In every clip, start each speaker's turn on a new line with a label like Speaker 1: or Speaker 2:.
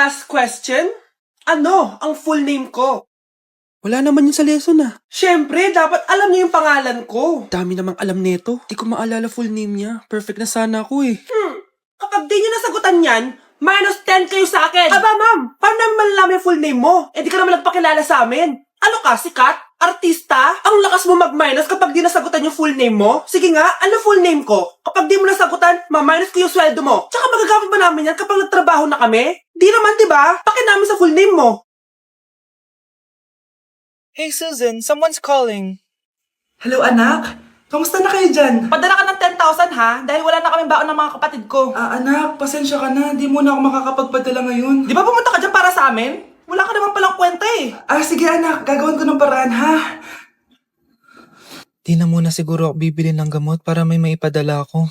Speaker 1: last question? Ano ang full name ko?
Speaker 2: Wala naman yun sa lesson ah.
Speaker 1: Siyempre, dapat alam niyo yung pangalan ko.
Speaker 2: Dami namang alam nito. Di ko maalala full name niya. Perfect na sana ako eh.
Speaker 1: Kapag di niyo nasagutan yan, minus 10 kayo sa akin. Aba ma'am, paano naman malalaman yung full name mo? Eh di ka naman nagpakilala sa amin. Ano ka, sikat? Artista? Ang lakas mo mag-minus kapag di nasagutan yung full name mo? Sige nga, ano full name ko? Kapag di mo nasagutan, ma-minus ko yung sweldo mo. Tsaka magagamit ba namin yan kapag nagtrabaho na kami? Di naman, diba? Pakin namin sa full name mo.
Speaker 3: Hey Susan, someone's calling.
Speaker 4: Hello anak, kamusta na kayo dyan?
Speaker 1: Padala ka ng 10,000 ha, dahil wala na kaming baon ng mga kapatid ko.
Speaker 4: Anak, pasensya ka na, di mo na ako makakapagpadala ngayon.
Speaker 1: Di ba pumunta ka dyan para sa amin? Wala ka naman palang kwenta eh.
Speaker 4: Sige anak, gagawin ko ng paraan ha.
Speaker 3: Di na muna siguro ako bibili ng gamot para may maipadala ako.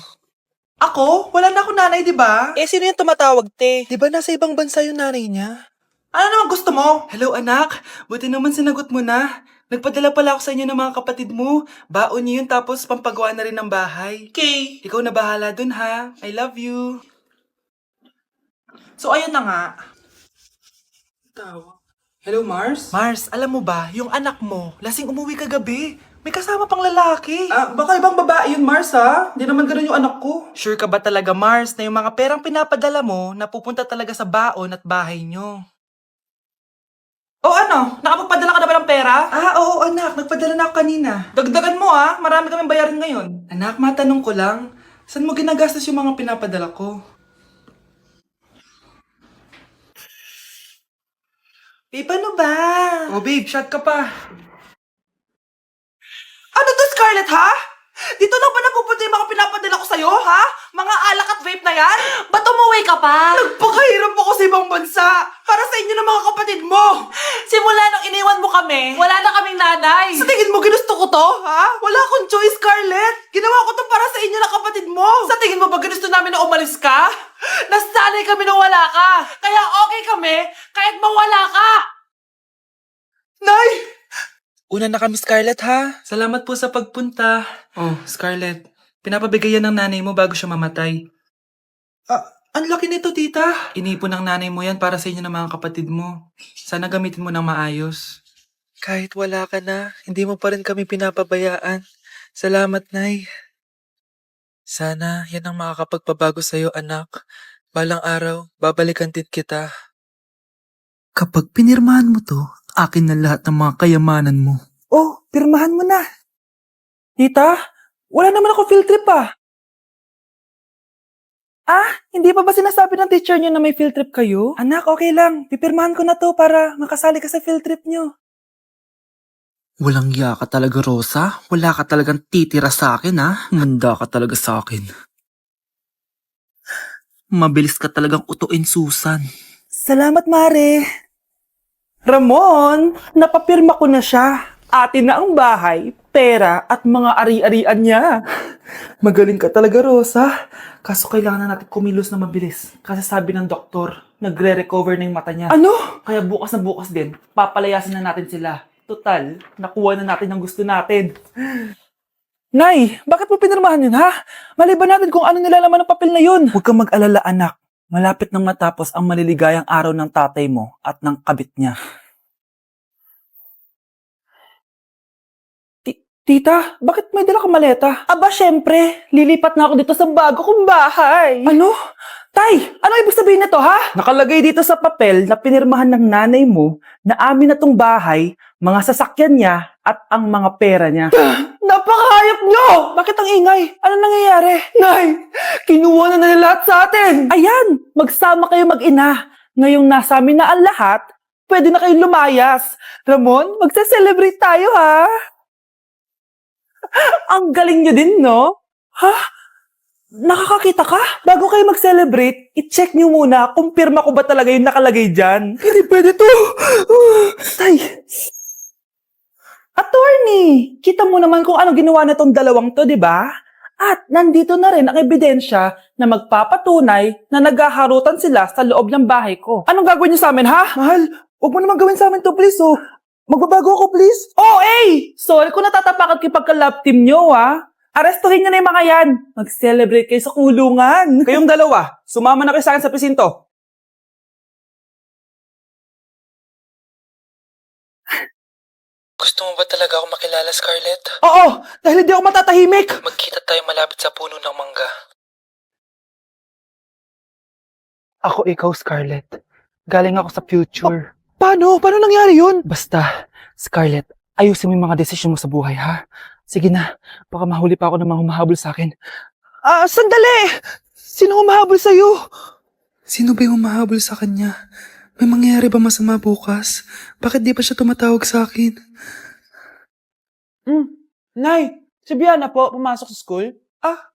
Speaker 1: Ako? Wala na akong nanay, di ba?
Speaker 3: Eh, sino yung tumatawag, te? Di ba nasa ibang bansa yung nanay niya?
Speaker 1: Ano naman gusto mo?
Speaker 4: Hello anak, buti naman sinagot mo na. Nagpadala pala ako sa inyo ng mga kapatid mo. Baon niyo yun tapos pampagawa na rin ng bahay.
Speaker 1: Okay.
Speaker 4: Ikaw na bahala dun ha. I love you.
Speaker 1: So ayun na nga.
Speaker 4: Hello Mars?
Speaker 1: Mars, alam mo ba, yung anak mo, lasing umuwi kagabi. May kasama pang lalaki.
Speaker 4: Baka ibang babae yun Mars ha. Hindi naman ganun yung anak ko.
Speaker 1: Sure ka ba talaga, Mars, na yung mga perang pinapadala mo, napupunta talaga sa baon at bahay nyo? O ano, nakapagpadala ka na ba ng pera?
Speaker 4: Oo anak, nagpadala na ako kanina.
Speaker 1: Dagdagan mo ah, marami kaming bayarin ngayon.
Speaker 4: Anak, matanong ko lang, saan mo ginagastos yung mga pinapadala ko?
Speaker 1: Babe, ano ba?
Speaker 4: Oh babe, shot ka pa.
Speaker 1: Ano to, Scarlett, ha? Dito lang ba napupunta yung mga pinapadala ko sa'yo, ha? Mga alak at vape na yan? Ba't umuwi ka pa? Nagpakahirap ako sa ibang bansa para sa inyo ng mga kapatid mo. Simula nung iniwan mo kami, wala na kaming nanay. Sa tingin mo, ginusto ko to, ha? Wala akong choice, Scarlett. Ginawa ko to para sa inyo ng kapatid mo. Sa tingin mo ba ginusto namin na umalis ka? Nasanay kami na wala ka. Kaya okay kami kahit mawala ka. Nay!
Speaker 3: Una na kami, Scarlett, ha?
Speaker 4: Salamat po sa pagpunta. Oh, Scarlett, pinapabigay yan ng nanay mo bago siya mamatay.
Speaker 3: Ang laki nito, tita.
Speaker 4: Inipon ng nanay mo yan para sa inyo ng mga kapatid mo. Sana gamitin mo ng maayos.
Speaker 3: Kahit wala ka na, hindi mo pa rin kami pinapabayaan. Salamat, Nay. Sana yan ang makakapagpabago sa'yo, anak. Balang araw, babalikan din kita.
Speaker 4: Kapag pinirmahan mo to, akin na lahat ng mga kayamanan mo.
Speaker 3: Oh, pirmahan mo na. Tita, wala naman ako field trip ah. Hindi pa ba sinasabi ng teacher niyo na may field trip kayo? Anak, okay lang. Pipirmahan ko na to para makasali ka sa field trip niyo.
Speaker 2: Walang iya ka talaga, Rosa. Wala ka talagang titira sa akin ha. Manda ka talaga sa akin. Mabilis ka talagang utuin, Susan.
Speaker 3: Salamat, Mare. Ramon, napapirma ko na siya. Atin na ang bahay, pera at mga ari-arian niya.
Speaker 4: Magaling ka talaga, Rosa. Kaso kailangan na natin kumilos na mabilis. Kasi sabi ng doktor, nagre-recover na yung mata niya.
Speaker 3: Ano?
Speaker 4: Kaya bukas na bukas din, papalayasin na natin sila. Total, nakuha na natin ang gusto natin.
Speaker 3: Nay, bakit mo pinirmahan yun, ha? Maliban natin kung ano nilalaman ng papel na yun. Huwag kang mag-alala, anak. Malapit nang matapos ang maliligayang araw ng tatay mo at ng kabit niya. Tita, bakit may dala kang maleta? Aba, syempre. Lilipat na ako dito sa bago kong bahay. Ano? Tay, ano ibig sabihin nito, ha? Nakalagay dito sa papel na pinirmahan ng nanay mo na amin na tong bahay, mga sasakyan niya at ang mga pera niya. Napakahayop nyo! Bakit ang ingay? Ano nangyayari? Nay, kinuha na nila lahat sa atin! Ayan, magsama kayo mag-ina. Ngayong nasa amin na ang lahat, pwede na kayong lumayas. Ramon, magsa-celebrate tayo, ha? Ang galing nyo din, no? Ha? Nakakakita ka? Bago kayo mag-celebrate, i-check nyo muna kung pirma ko ba talaga yung nakalagay dyan. Hindi pwede to! Tay! Attorney! Kita mo naman kung ano ginawa na tong dalawang to, di ba? At nandito na rin ang ebidensya na magpapatunay na naghaharutan sila sa loob ng bahay ko. Anong gagawin niyo sa amin, ha? Mahal, huwag mo naman gawin sa amin to, please, oh. Magbabago ako, please. Oh, sorry kung natatapakan kayo pagka-love team nyo, ha? Arestuhin nyo na yung mga yan. Mag-celebrate kayo sa kulungan. Kayong dalawa, sumama na kayo sa akin sa presinto.
Speaker 2: Gusto mo ba talaga ako makilala, Scarlett?
Speaker 3: Oo, dahil hindi ako matatahimik.
Speaker 2: Magkita tayo malapit sa puno ng mangga.
Speaker 3: Ako ikaw, Scarlett. Galing ako sa future. Paano? Paano nangyari yun? Basta, Scarlett, ayusin mo yung mga desisyon mo sa buhay, ha? Sige na, baka mahuli pa ako ng mga humahabol sa akin. Sandali! Sino humahabol sa'yo?
Speaker 4: Sino ba yung humahabol sa kanya? May mangyayari ba masama bukas? Bakit di pa siya tumatawag sa akin?
Speaker 3: Nay, si Biana po, pumasok sa school?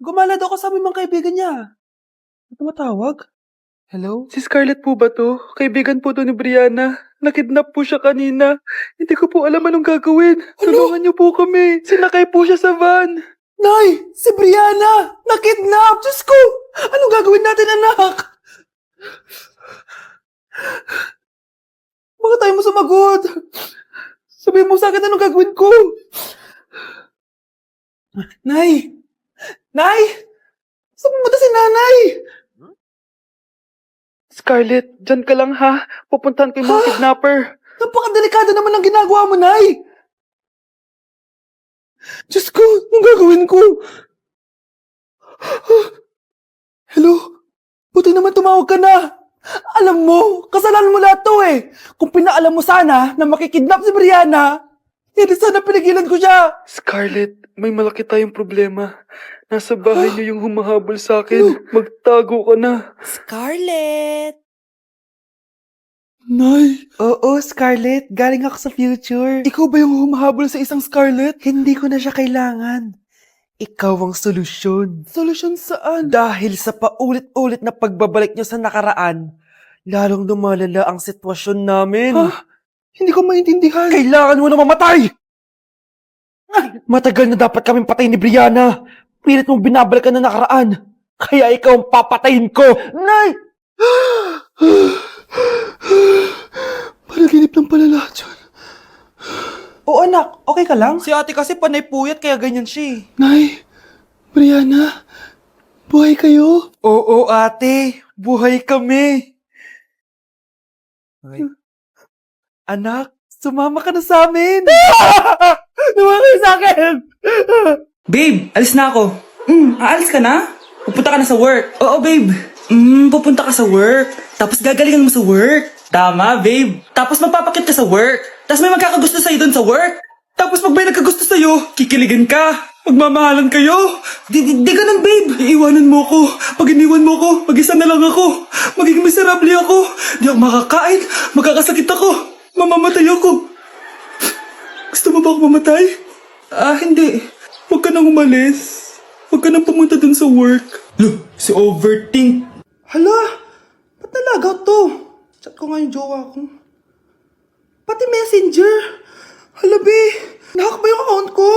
Speaker 3: Gumala daw kasama yung mga kaibigan niya. Tumatawag? Hello?
Speaker 4: Si Scarlett po ba to? Kaibigan po to ni Brianna. Nakidnap po siya kanina. Hindi ko po alam anong gagawin. Tulungan niyo po kami. Sinakay po siya sa van.
Speaker 3: Nay, si Brianna! Nakidnap! Diyos ko! Anong gagawin natin, anak? Bakit tayo mo sumagot? Sabihin mo sa akin anong gagawin ko. Nay! Nay! Saan pumunta si nanay?
Speaker 4: Scarlett, dyan ka lang ha. Pupuntahan ko yung mga kidnapper.
Speaker 3: Napakadelikado naman ang ginagawa mo, Nay! Diyos ko, anong gagawin ko? Hello? Buti naman tumawag ka na. Alam mo, kasalanan mo lahat to eh. Kung pinaalam mo sana na makikidnap si Brianna, hindi sana pinigilan ko siya.
Speaker 4: Scarlett, may malaki tayong problema. Nasa bahay niyo yung humahabol sa akin. Magtago ka na.
Speaker 1: Scarlett!
Speaker 3: Nay! Oo, Scarlett. Galing ako sa future. Ikaw ba yung humahabol sa isang Scarlett? Hindi ko na siya kailangan. Ikaw ang solusyon. Solusyon saan? Dahil sa paulit-ulit na pagbabalik niyo sa nakaraan, lalong lumalala ang sitwasyon namin. Hindi ko maintindihan. Kailangan mo na mamatay! Matagal na dapat kaming patay ni Brianna. Pilit mong binabalikan na nakaraan. Kaya ikaw ang papatayin ko. Nay! Panaginip lang pala lahat yun. Oo anak, okay ka lang? Si ate kasi panay puyat kaya ganyan siya eh.
Speaker 4: Nay, Brianna, buhay kayo?
Speaker 3: Oo ate, buhay kami. Anak, sumama ka na sa amin. Sumama ka sa akin.
Speaker 5: Babe, alis na ako. Aalis ka na? Pupunta ka na sa work. Oo, babe. Pupunta ka sa work. Tapos gagalingan mo sa work. Tama, babe. Tapos magpapakit ka sa work. Tapos may magkakagusto sa'yo dun sa work. Tapos pag may nagkagusto sa'yo, kikiligan ka. Magmamahalan kayo. Di ganun, babe. Iiwanan mo ko. Pag iniwan mo ko, mag-isa na lang ako. Magiging miserable ako. Di ako makakain. Magkakasakit ako. Mamamatay ako. Gusto mo ba ako mamatay? Hindi. Huwag ka nang umalis. Huwag ka nang pumunta dun sa work. Look, si Overthink.
Speaker 3: Hala, ba't nalagaw to? Chat ko nga yung jowa ko. Pati messenger. Hala, be. Nahack ba yung account ko?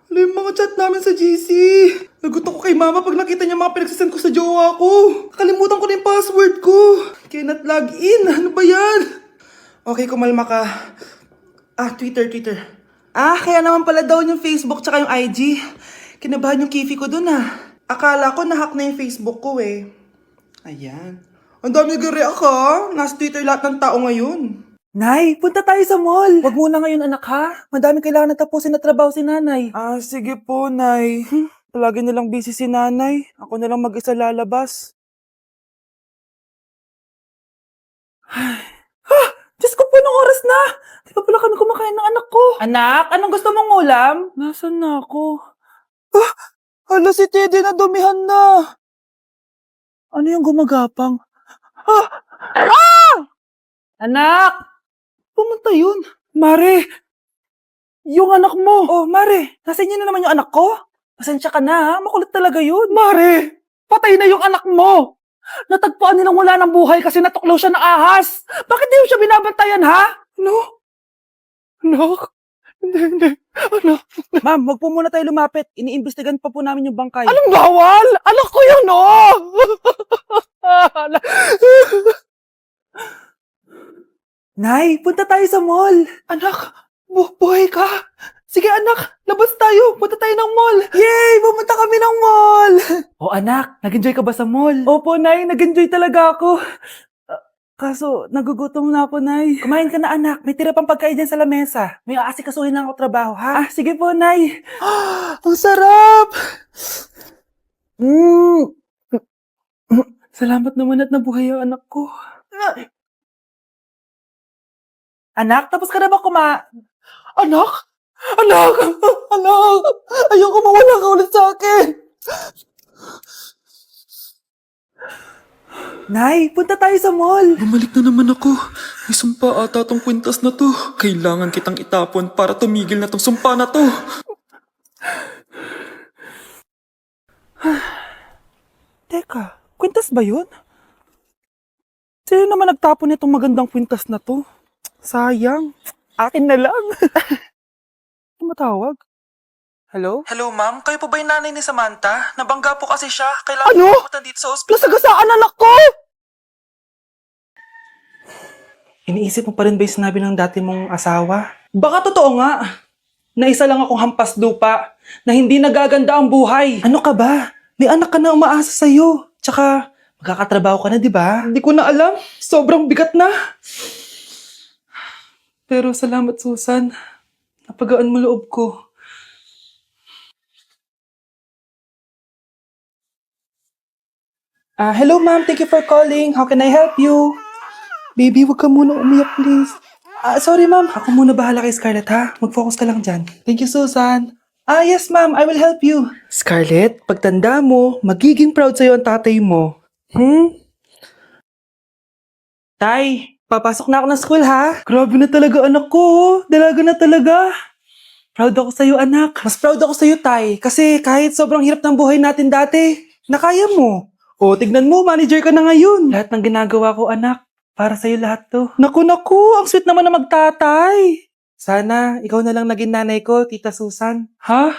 Speaker 3: Hala, yung mga chat namin sa GC. Nagot ako kay mama pag nakita niya mga pinagsasend ko sa jowa ko. Nakalimutan ko na yung password ko. Cannot log in. Ano ba yan? Okay, kumalma ka. Twitter. Kaya naman pala daw yung Facebook tsaka yung IG. Kinabahan yung kifi ko dun Akala ko nahack na yung Facebook ko eh. Ayan. Ang dami nag-react Nasa Twitter lahat ng tao ngayon. Nay, punta tayo sa mall. Wag muna ngayon anak ha. Madami kailangan na tapusin na trabaho si nanay. Sige po nay. Palagi nilang busy si nanay. Ako na lang mag-isa lalabas. Diyos ko po, anong oras na? Di pa pala kami kumakain ng anak ko. Anak, anong gusto mong ulam? Nasaan na ako? Hala si Teddy na dumihan na. Ano yung gumagapang? Anak! Pumunta yun. Mare! Yung anak mo! Oh, Mare! Nasa inyo na naman yung anak ko? Pasensya ka na ha, makulit talaga yun. Mare! Patay na yung anak mo! Natagpuan nilang wala ng buhay kasi natuklaw siya ng ahas! Bakit di mo siya binabantayan ha? Ano? Anak? Hindi. Anak? Ma'am, wag po muna tayo lumapit. Iniimbestigan pa po namin yung bangkay. Anong bawal? Anak ko yun, oh! Nay, punta tayo sa mall. Anak, buhay ka. Sige anak, labas tayo. Punta tayo ng mall. Yay! Pumunta kami ng mall. Oh anak, nag-enjoy ka ba sa mall? Opo, Nay. Nag-enjoy talaga ako. Kaso, nagugutom na ako, Nay. Kumain ka na, anak. May tira pang pagkain dyan sa lamesa. May aasikasuhin lang ako trabaho, ha? Sige po, Nay.
Speaker 2: Ang sarap!
Speaker 3: Salamat naman at nabuhay ang anak ko. Anak, tapos ka na ba
Speaker 2: Anak! Anak! Anak! Ayoko mawala ka ulit sa akin!
Speaker 3: Nay, punta tayo sa mall.
Speaker 2: Bumalik na naman ako. May sumpa ata tong kwintas na to. Kailangan kitang itapon para tumigil na tong sumpa na to.
Speaker 3: Teka, kwintas ba yun? Sino naman nagtapon nitong magandang kwintas na to? Sayang. Akin na lang. Tumatawag. Hello?
Speaker 2: Hello ma'am, kayo po ba yung nanay ni Samantha? Nabangga po kasi siya. Kailangan
Speaker 3: Ano?
Speaker 2: pumunta dito sa ospital.
Speaker 3: Nasagasaan anak ko! Iniisip mo pa rin ba yung sinabi ng dati mong asawa? Baka totoo nga. Na isa lang akong hampas lupa. Na hindi nagaganda ang buhay. Ano ka ba? May anak ka na umaasa sa'yo. Tsaka, magkakatrabaho ka na, di ba? Hindi ko na alam. Sobrang bigat na. Pero salamat, Susan. Napagaan mo loob ko. Hello ma'am, thank you for calling. How can I help you? Baby, wag ka muna umiyak, please. Sorry ma'am, ako muna bahala kay Scarlett ha. Mag-focus ka lang dyan. Thank you, Susan. Yes ma'am, I will help you. Scarlett, pagtanda mo, magiging proud sa'yo ang tatay mo. Tay, papasok na ako ng school ha. Grabe na talaga anak ko, oh. Dalaga na talaga. Proud ako sa'yo anak. Mas proud ako sa'yo tay, kasi kahit sobrang hirap ng buhay natin dati, nakaya mo. O, tignan mo, manager ka na ngayon. Lahat ng ginagawa ko, anak, para sa'yo lahat to. Naku, ang sweet naman na magtatay. Sana, ikaw na lang naging nanay ko, Tita Susan. Ha?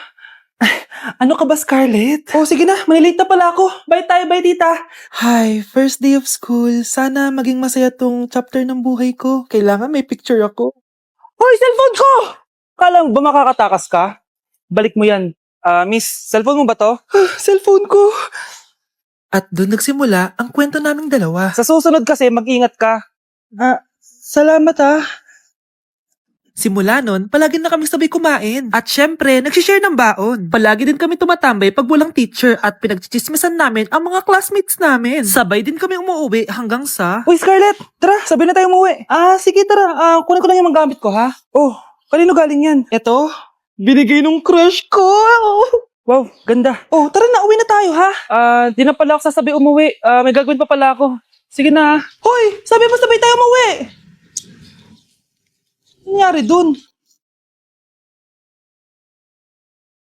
Speaker 3: Ano ka ba, Scarlett? Oh, sige na, malilate na pala ako. Bye tayo, bye, Tita.
Speaker 2: Hi, first day of school. Sana maging masaya tong chapter ng buhay ko. Kailangan may picture ako.
Speaker 3: Hoy, cellphone ko! Kala mo ba makakatakas ka? Balik mo yan. Miss, cellphone mo ba to?
Speaker 2: Cellphone ko. At doon nagsimula ang kwento naming dalawa.
Speaker 3: Sa susunod kasi, mag-ingat ka. Salamat ha.
Speaker 2: Simula nun, palagi na kami sabay kumain. At syempre, nagsishare ng baon. Palagi din kami tumatambay pag walang teacher at pinagchichismisan namin ang mga classmates namin. Sabay din kami umuwi hanggang sa...
Speaker 3: Uy, Scarlett! Tara, sabay na tayo umuwi. Sige, tara. Kunin ko lang yung mga gamit ko, ha? Oh, kanino galing yan? Eto, binigay nung crush ko. Wow, ganda. Oh, tara na, uwi na tayo, ha? Di na pala ako sasabi umuwi. May gagawin pa pala ako. Sige na. Hoy, sabi mo sabay tayo umuwi. Ano nangyari dun?